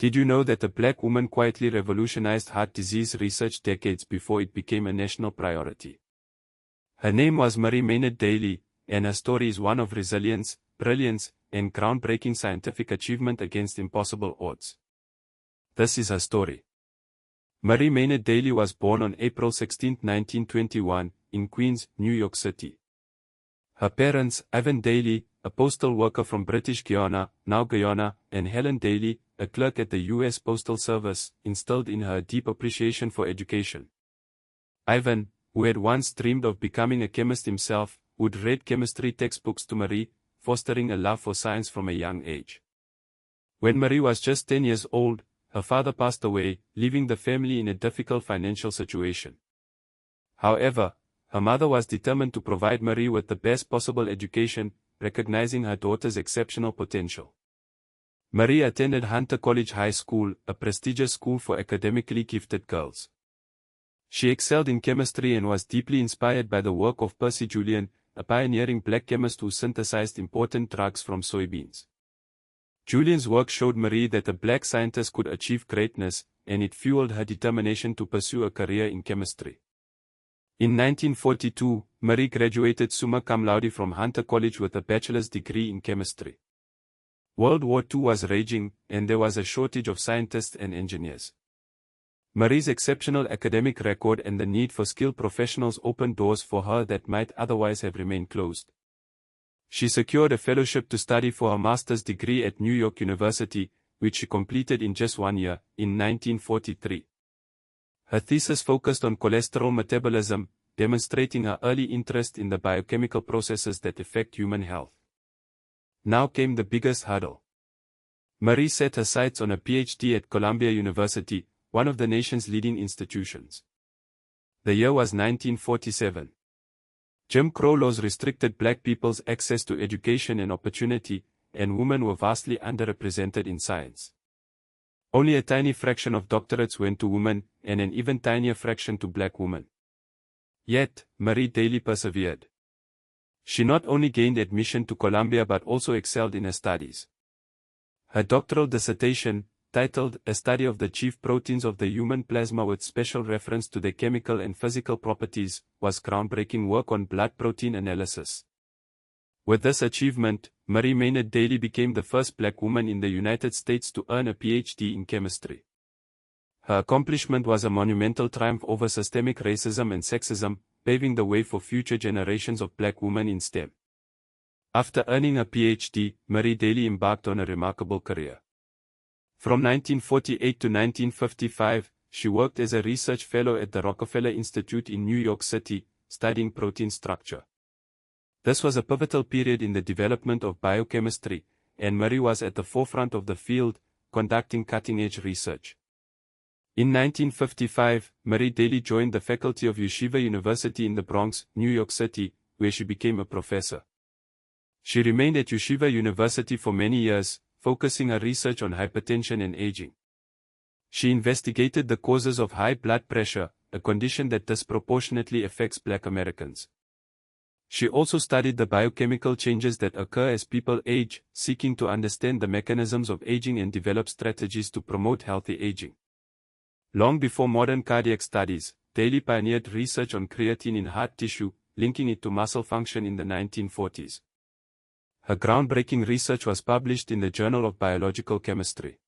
Did you know that a black woman quietly revolutionized heart disease research decades before it became a national priority? Her name was Maynard Daly, and her story is one of resilience, brilliance, and groundbreaking scientific achievement against impossible odds. This is her story. Maynard Daly was born on April 16, 1921, in Queens, New York City. Her parents, Ivan Daly, a postal worker from British Guiana, now Guyana, and Helen Daly, a clerk at the U.S. Postal Service, instilled in her a deep appreciation for education. Ivan, who had once dreamed of becoming a chemist himself, would read chemistry textbooks to Marie, fostering a love for science from a young age. When Marie was just 10 years old, her father passed away, leaving the family in a difficult financial situation. However, her mother was determined to provide Marie with the best possible education, recognizing her daughter's exceptional potential. Marie attended Hunter College High School, a prestigious school for academically gifted girls. She excelled in chemistry and was deeply inspired by the work of Percy Julian, a pioneering black chemist who synthesized important drugs from soybeans. Julian's work showed Marie that a black scientist could achieve greatness, and it fueled her determination to pursue a career in chemistry. In 1942, Marie graduated summa cum laude from Hunter College with a bachelor's degree in chemistry. World War II was raging, and there was a shortage of scientists and engineers. Marie's exceptional academic record and the need for skilled professionals opened doors for her that might otherwise have remained closed. She secured a fellowship to study for her master's degree at New York University, which she completed in just 1 year, in 1943. Her thesis focused on cholesterol metabolism, demonstrating her early interest in the biochemical processes that affect human health. Now came the biggest hurdle. Marie set her sights on a PhD at Columbia University, one of the nation's leading institutions. The year was 1947. Jim Crow laws restricted black people's access to education and opportunity, and women were vastly underrepresented in science. Only a tiny fraction of doctorates went to women, and an even tinier fraction to black women. Yet, Marie Daly persevered. She not only gained admission to Columbia but also excelled in her studies. Her doctoral dissertation, titled A Study of the Chief Proteins of the Human Plasma with Special Reference to Their Chemical and Physical Properties, was groundbreaking work on blood protein analysis. With this achievement, Maynard Daly became the first black woman in the United States to earn a PhD in chemistry. Her accomplishment was a monumental triumph over systemic racism and sexism, paving the way for future generations of black women in STEM. After earning a PhD, Marie Daly embarked on a remarkable career. From 1948 to 1955, she worked as a research fellow at the Rockefeller Institute in New York City, studying protein structure. This was a pivotal period in the development of biochemistry, and Marie was at the forefront of the field, conducting cutting-edge research. In 1955, Marie Daly joined the faculty of Yeshiva University in the Bronx, New York City, where she became a professor. She remained at Yeshiva University for many years, focusing her research on hypertension and aging. She investigated the causes of high blood pressure, a condition that disproportionately affects black Americans. She also studied the biochemical changes that occur as people age, seeking to understand the mechanisms of aging and develop strategies to promote healthy aging. Long before modern cardiac studies, Daly pioneered research on creatine in heart tissue, linking it to muscle function in the 1940s. Her groundbreaking research was published in the Journal of Biological Chemistry.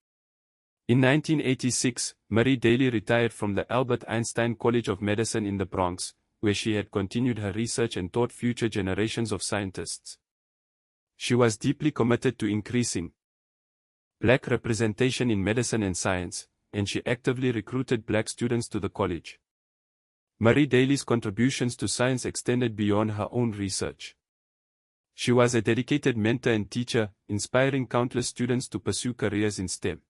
In 1986, Marie Daly retired from the Albert Einstein College of Medicine in the Bronx, where she had continued her research and taught future generations of scientists. She was deeply committed to increasing black representation in medicine and science, and she actively recruited black students to the college. Marie Daly's contributions to science extended beyond her own research. She was a dedicated mentor and teacher, inspiring countless students to pursue careers in STEM.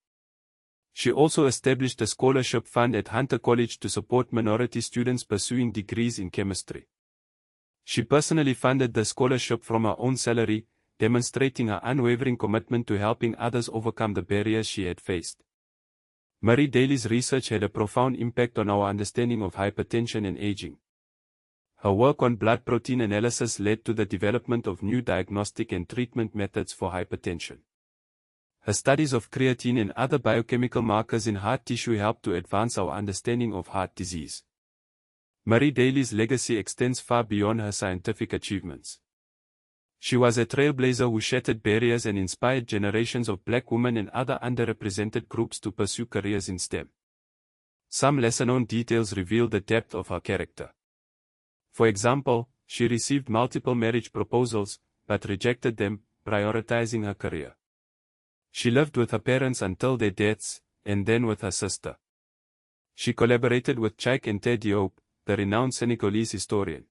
She also established a scholarship fund at Hunter College to support minority students pursuing degrees in chemistry. She personally funded the scholarship from her own salary, demonstrating her unwavering commitment to helping others overcome the barriers she had faced. Marie Daly's research had a profound impact on our understanding of hypertension and aging. Her work on blood protein analysis led to the development of new diagnostic and treatment methods for hypertension. Her studies of creatine and other biochemical markers in heart tissue helped to advance our understanding of heart disease. Marie Daly's legacy extends far beyond her scientific achievements. She was a trailblazer who shattered barriers and inspired generations of black women and other underrepresented groups to pursue careers in STEM. Some lesser-known details reveal the depth of her character. For example, she received multiple marriage proposals, but rejected them, prioritizing her career. She lived with her parents until their deaths, and then with her sister. She collaborated with Cheikh Anta Diop, the renowned Senegalese historian.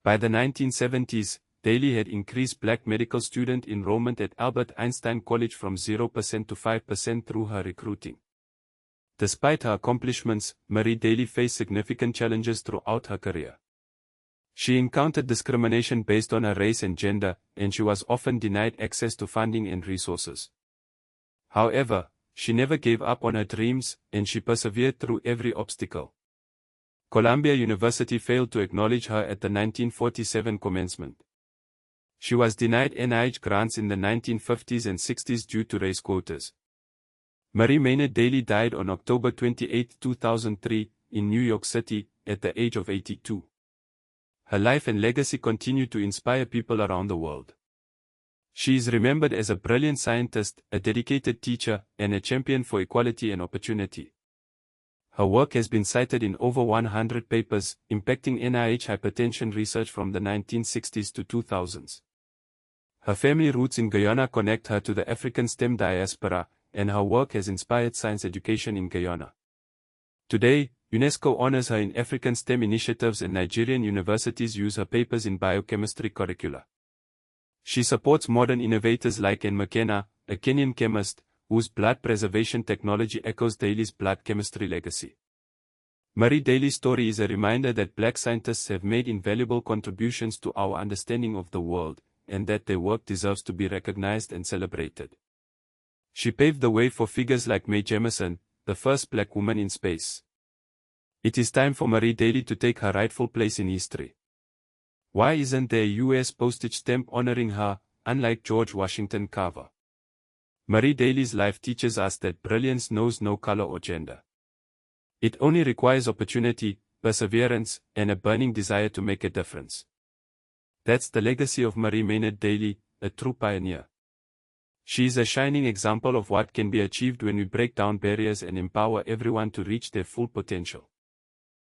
By the 1970s, Daly had increased black medical student enrollment at Albert Einstein College from 0% to 5% through her recruiting. Despite her accomplishments, Marie Daly faced significant challenges throughout her career. She encountered discrimination based on her race and gender, and she was often denied access to funding and resources. However, she never gave up on her dreams, and she persevered through every obstacle. Columbia University failed to acknowledge her at the 1947 commencement. She was denied NIH grants in the 1950s and 60s due to race quotas. Marie Maynard Daly died on October 28, 2003, in New York City, at the age of 82. Her life and legacy continue to inspire people around the world. She is remembered as a brilliant scientist, a dedicated teacher, and a champion for equality and opportunity. Her work has been cited in over 100 papers, impacting NIH hypertension research from the 1960s to 2000s. Her family roots in Guyana connect her to the African STEM diaspora, and her work has inspired science education in Guyana. Today, UNESCO honors her in African STEM initiatives, and Nigerian universities use her papers in biochemistry curricula. She supports modern innovators like N. McKenna, a Kenyan chemist, whose blood preservation technology echoes Daly's blood chemistry legacy. Marie Daly's story is a reminder that black scientists have made invaluable contributions to our understanding of the world, and that their work deserves to be recognized and celebrated. She paved the way for figures like Mae Jemison, the first black woman in space. It is time for Marie Daly to take her rightful place in history. Why isn't there a U.S. postage stamp honoring her, unlike George Washington Carver? Marie Daly's life teaches us that brilliance knows no color or gender. It only requires opportunity, perseverance, and a burning desire to make a difference. That's the legacy of Marie Maynard Daly, a true pioneer. She is a shining example of what can be achieved when we break down barriers and empower everyone to reach their full potential.